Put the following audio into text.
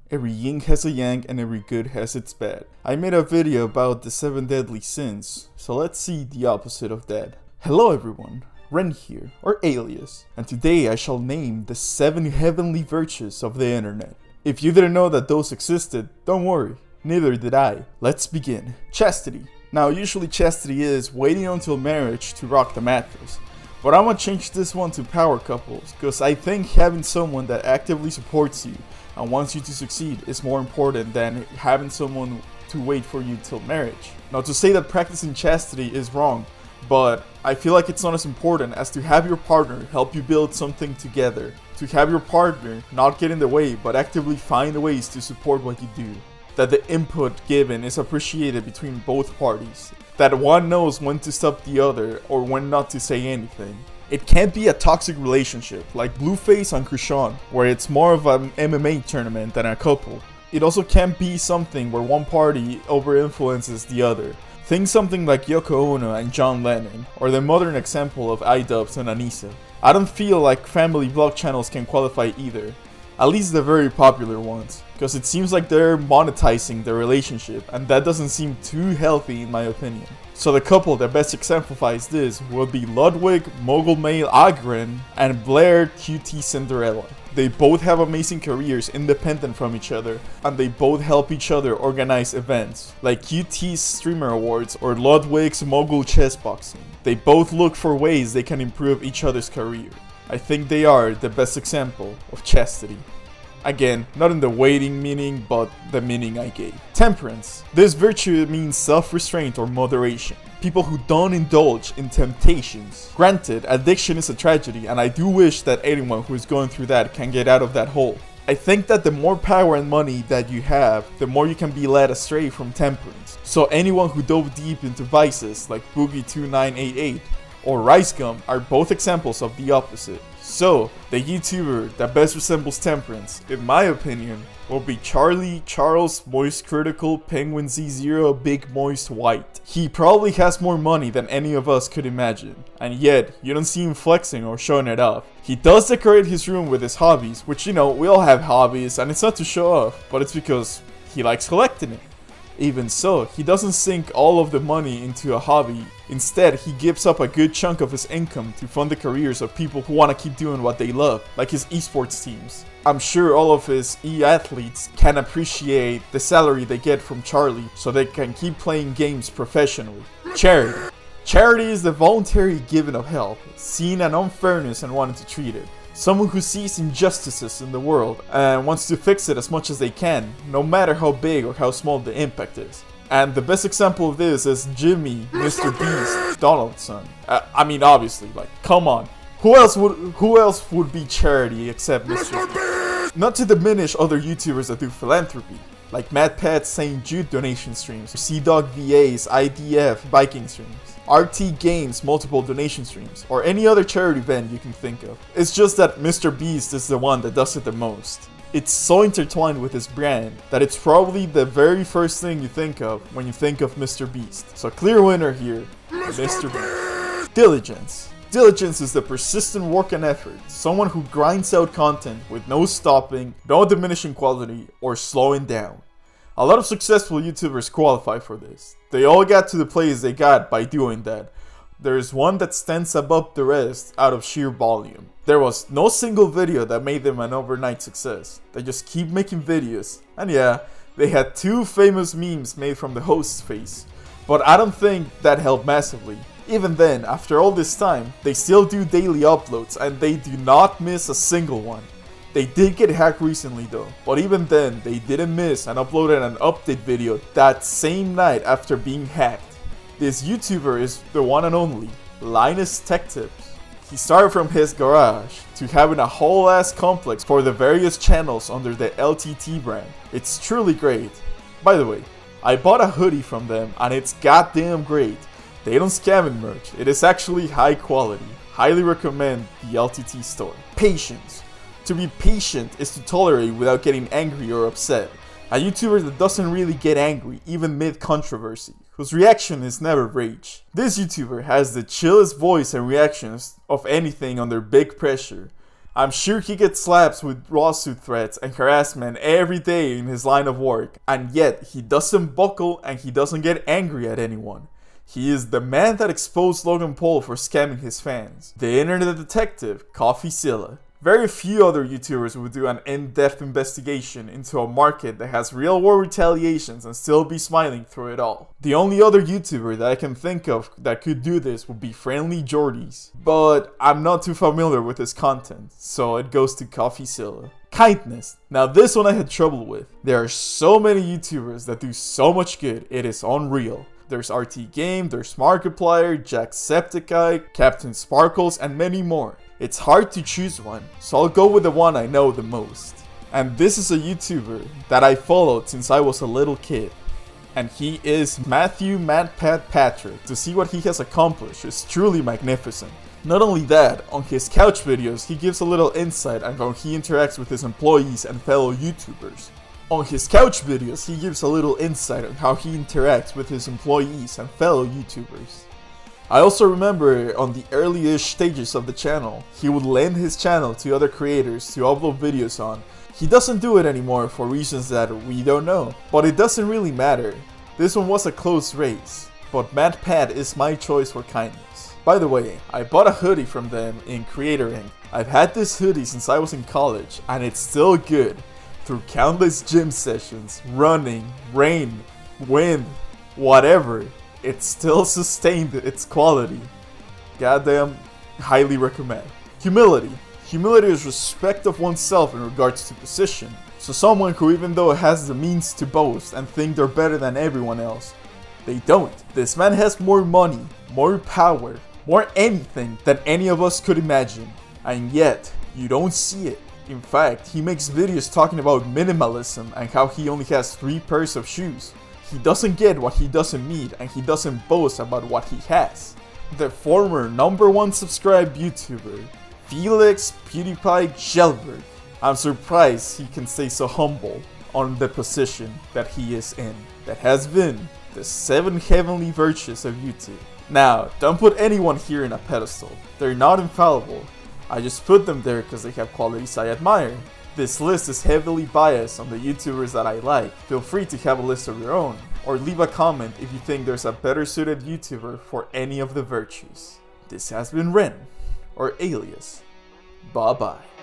Every yin has a yang and every good has its bad. I made a video about the 7 deadly sins, so let's see the opposite of that. Hello everyone, Ren here, or Alias, and today I shall name the 7 heavenly virtues of the internet. If you didn't know that those existed, don't worry, neither did I. Let's begin. Chastity. Now usually chastity is waiting until marriage to rock the mattress, but I'm gonna change this one to power couples, cause I think having someone that actively supports you and wants you to succeed is more important than having someone to wait for you till marriage. Now to say that practicing chastity is wrong, but I feel like it's not as important as to have your partner help you build something together. To have your partner not get in the way but actively find ways to support what you do. That the input given is appreciated between both parties. That one knows when to stop the other or when not to say anything. It can't be a toxic relationship like Blueface and Krishan, where it's more of an MMA tournament than a couple. It also can't be something where one party over-influences the other. Think something like Yoko Ono and John Lennon, or the modern example of iDubbbz and Anissa. I don't feel like family vlog channels can qualify either, at least the very popular ones, because it seems like they're monetizing their relationship, and that doesn't seem too healthy in my opinion. So the couple that best exemplifies this would be Ludwig, Mogul Male Agren, and Blair QTCinderella. They both have amazing careers independent from each other, and they both help each other organize events, like QT's Streamer Awards or Ludwig's Mogul Chess Boxing. They both look for ways they can improve each other's career. I think they are the best example of chastity. Again, not in the waiting meaning, but the meaning I gave. Temperance. This virtue means self-restraint or moderation. People who don't indulge in temptations. Granted, addiction is a tragedy, and I do wish that anyone who is going through that can get out of that hole. I think that the more power and money that you have, the more you can be led astray from temperance. So anyone who dove deep into vices like Boogie2988 or Rice Gum are both examples of the opposite. So, the YouTuber that best resembles Temperance, in my opinion, will be Charlie Charles Moist Critical Penguin Z0 Big Moist White. He probably has more money than any of us could imagine, and yet you don't see him flexing or showing it off. He does decorate his room with his hobbies, which, you know, we all have hobbies, and it's not to show off, but it's because he likes collecting it. Even so, he doesn't sink all of the money into a hobby. Instead, he gives up a good chunk of his income to fund the careers of people who want to keep doing what they love, like his esports teams. I'm sure all of his e-athletes can appreciate the salary they get from Charlie so they can keep playing games professionally. Charity. Charity is the voluntary giving of help, seeing an unfairness and wanting to treat it. Someone who sees injustices in the world and wants to fix it as much as they can, no matter how big or how small the impact is. And the best example of this is Jimmy, Mr. Beast, Donaldson. I mean, obviously, like, come on. Who else would be charity except Mr. Beast? Not to diminish other YouTubers that do philanthropy, like MatPat's St. Jude donation streams, CDawgVA's IDF biking streams, RTGame's multiple donation streams, or any other charity event you can think of. It's just that Mr. Beast is the one that does it the most. It's so intertwined with his brand that it's probably the very first thing you think of when you think of Mr. Beast. So clear winner here, Mr. Beast. Dilligence. Diligence is the persistent work and effort, someone who grinds out content with no stopping, no diminishing quality, or slowing down. A lot of successful YouTubers qualify for this. They all got to the place they got by doing that. There is one that stands above the rest out of sheer volume. There was no single video that made them an overnight success. They just keep making videos. And yeah, they had 2 famous memes made from the host's face. But I don't think that helped massively. Even then, after all this time, they still do daily uploads and they do not miss a single one. They did get hacked recently though, but even then, they didn't miss and uploaded an update video that same night after being hacked. This YouTuber is the one and only, Linus Tech Tips. He started from his garage to having a whole ass complex for the various channels under the LTT brand. It's truly great. By the way, I bought a hoodie from them and it's goddamn great. They don't scam in merch, it is actually high quality. Highly recommend the LTT store. Patience. To be patient is to tolerate without getting angry or upset. A YouTuber that doesn't really get angry, even mid-controversy, whose reaction is never rage. This YouTuber has the chillest voice and reactions of anything under big pressure. I'm sure he gets slaps with lawsuit threats and harassment every day in his line of work, and yet he doesn't buckle and he doesn't get angry at anyone. He is the man that exposed Logan Paul for scamming his fans. The internet detective, Coffeezilla. Very few other YouTubers would do an in-depth investigation into a market that has real-world retaliations and still be smiling through it all. The only other YouTuber that I can think of that could do this would be Friendly Jordies, but I'm not too familiar with his content, so it goes to Coffeezilla. Kindness. Now this one I had trouble with. There are so many YouTubers that do so much good, it is unreal. There's RTGame, there's Markiplier, Jacksepticeye, Captain Sparkles, and many more. It's hard to choose one, so I'll go with the one I know the most. And this is a YouTuber that I followed since I was a little kid. And he is MatPat Patrick. To see what he has accomplished is truly magnificent. Not only that, on his couch videos he gives a little insight on how he interacts with his employees and fellow YouTubers. On his couch videos, he gives a little insight on how he interacts with his employees and fellow YouTubers. I also remember on the early-ish stages of the channel, he would lend his channel to other creators to upload videos on. He doesn't do it anymore for reasons that we don't know, but it doesn't really matter. This one was a close race, but MatPat is my choice for kindness. By the way, I bought a hoodie from them in Creator Ink. I've had this hoodie since I was in college, and it's still good. Through countless gym sessions, running, rain, wind, whatever, it still sustained its quality. Goddamn, highly recommend. Humility. Humility is respect of oneself in regards to position. So someone who, even though has the means to boast and think they're better than everyone else, they don't. This man has more money, more power, more anything than any of us could imagine. And yet, you don't see it. In fact, he makes videos talking about minimalism and how he only has 3 pairs of shoes. He doesn't get what he doesn't need and he doesn't boast about what he has. The former #1 subscribed YouTuber, Felix, PewDiePie, Kjelberg. I'm surprised he can stay so humble on the position that he is in. That has been the 7 heavenly virtues of YouTube. Now, don't put anyone here in a pedestal. They're not infallible. I just put them there because they have qualities I admire. This list is heavily biased on the YouTubers that I like. Feel free to have a list of your own, or leave a comment if you think there's a better suited YouTuber for any of the virtues. This has been Ren, or Alias. Bye bye.